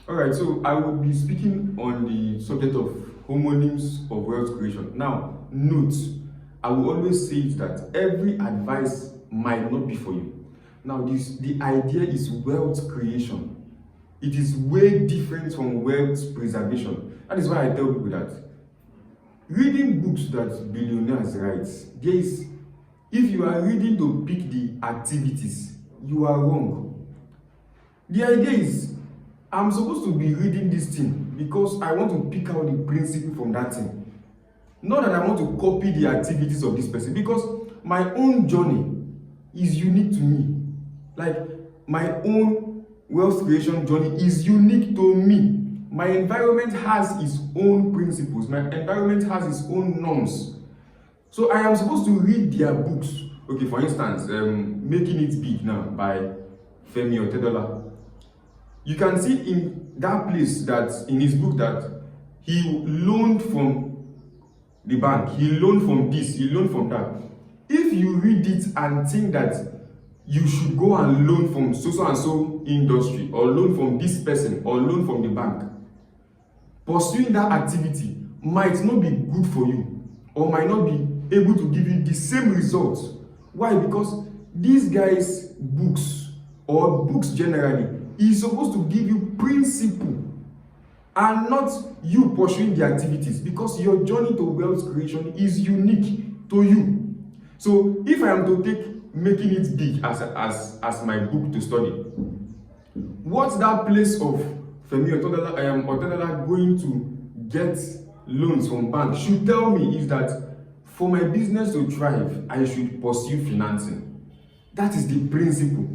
All right, so I will be speaking on the subject of homonyms of wealth creation. Now, note, I will always say that every advice might not be for you. Now, the idea is wealth creation. It is way different from wealth preservation. That is why I tell people that reading books that billionaires write, if you are reading to pick the activities, you are wrong. The idea is, I'm supposed to be reading this thing because I want to pick out the principle from that thing. Not that I want to copy the activities of this person, because my own journey is unique to me. Like, my own wealth creation journey is unique to me. My environment has its own principles. My environment has its own norms. So I am supposed to read their books. Okay, for instance, Making It Big Now by Femi Otedola. You can see in that place that in his book that he loaned from the bank, he loaned from this, he loaned from that. If you read it and think that you should go and loan from so and so industry, or loan from this person, or loan from the bank, pursuing that activity might not be good for you, or might not be able to give you the same results. Why? Because these guys' books, or books generally, is supposed to give you principle and not you pursuing the activities, because your journey to wealth creation is unique to you. So if I am to take Making It Big as my book to study, what's that place of Femi Otedola going to get loans from bank should tell me is that for my business to thrive, I should pursue financing. That is the principle,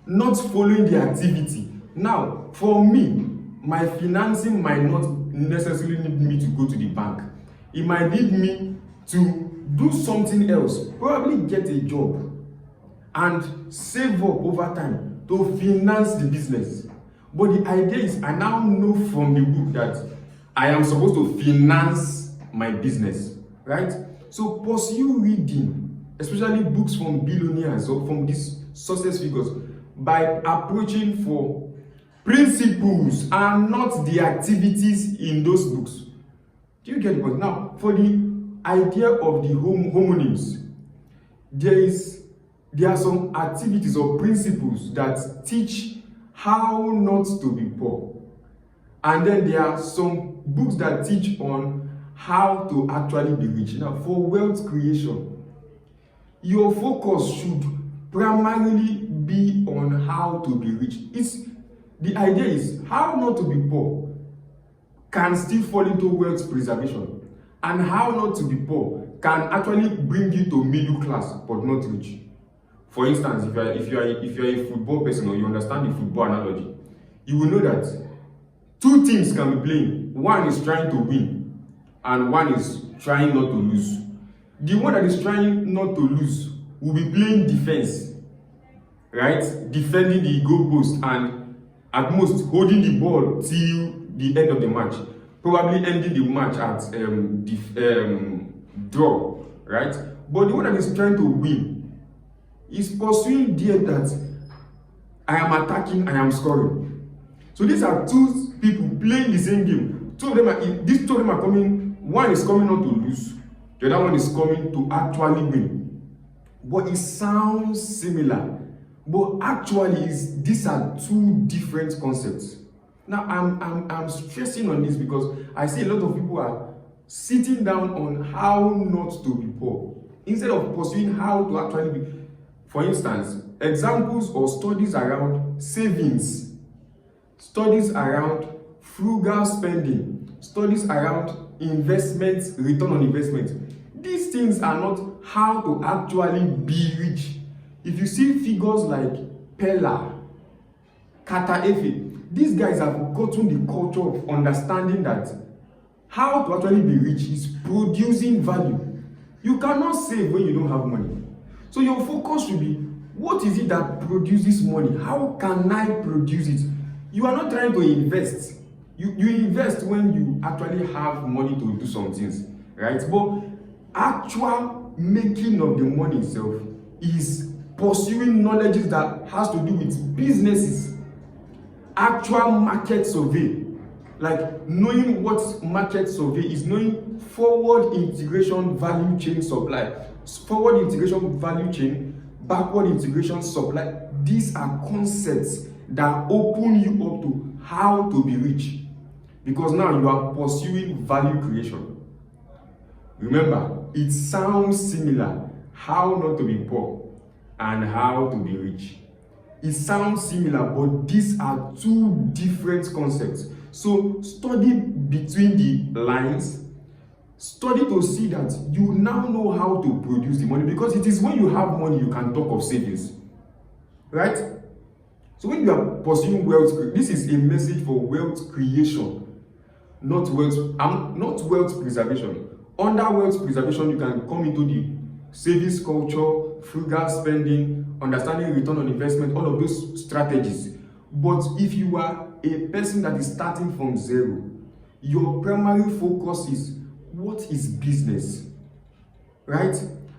not following the activity. Now, for me, my financing might not necessarily need me to go to the bank. It might need me to do something else, probably get a job and save up over time to finance the business. But the idea is, I now know from the book that I am supposed to finance my business, right? So pursue reading, especially books from billionaires or from these success figures, by approaching for principles and not the activities in those books. Do you get the point? Now, for the idea of the homonyms, there are some activities or principles that teach how not to be poor. And then there are some books that teach on how to actually be rich. Now, for wealth creation, your focus should primarily be on how to be rich. The idea is how not to be poor can still fall into wealth preservation, and how not to be poor can actually bring you to middle class but not rich. For instance, if you are a football person, or you understand the football analogy, you will know that two teams can be playing. One is trying to win, and one is trying not to lose. The one that is trying not to lose will be playing defense, right? Defending the goalpost and at most holding the ball till the end of the match, probably ending the match at draw, right? But the one that is trying to win is pursuing there that I am attacking, I am scoring. So these are two people playing the same game. These two of them are coming. One is coming not to lose, the other one is coming to actually win. But it sounds similar, but actually these are two different concepts. Now I'm stressing on this because I see a lot of people are sitting down on how not to be poor instead of pursuing how to actually be. For instance, examples or studies around savings, studies around frugal spending, studies around investments, return on investment. These things are not how to actually be rich. If you see figures like Pella, Kata Efe, these guys have gotten the culture of understanding that how to actually be rich is producing value. You cannot save when you don't have money. So your focus should be, what is it that produces money? How can I produce it? You are not trying to invest. You invest when you actually have money to do some things, right? But actual making of the money itself is pursuing knowledge that has to do with businesses. actual market survey. Like knowing what market survey is, knowing forward integration value chain supply, forward integration value chain, backward integration supply. These are concepts that open you up to how to be rich, because now you are pursuing value creation. Remember, it sounds similar, how not to be poor and how to be rich. It sounds similar, but these are two different concepts. So study between the lines, study to see that you now know how to produce the money, because it is when you have money you can talk of savings, right? So when you are pursuing wealth, this is a message for wealth creation, not wealth preservation. Under wealth preservation, you can come into the savings culture, frugal spending, understanding return on investment, all of those strategies. But if you are a person that is starting from zero, your primary focus is, what is business, right?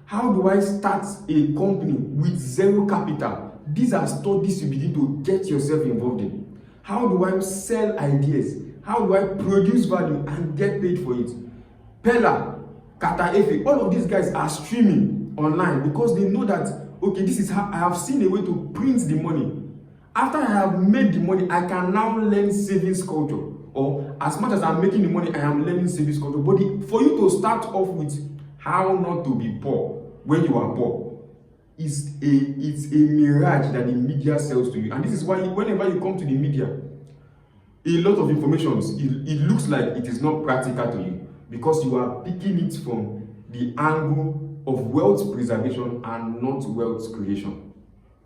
How do I start a company with zero capital? These are studies you begin to get yourself involved in. How do I sell ideas? How do I produce value and get paid for it? Pella, Kata Efe, all of these guys are streaming online because they know that, okay, this is how I have seen a way to print the money. After I have made the money, I can now learn savings culture. Or as much as I'm making the money, I am learning savings culture. But for you to start off with how not to be poor when you are poor, it's a mirage that the media sells to you. And this is why whenever you come to the media, a lot of information, it looks like it is not practical to you, because you are picking it from the angle of wealth preservation and not wealth creation.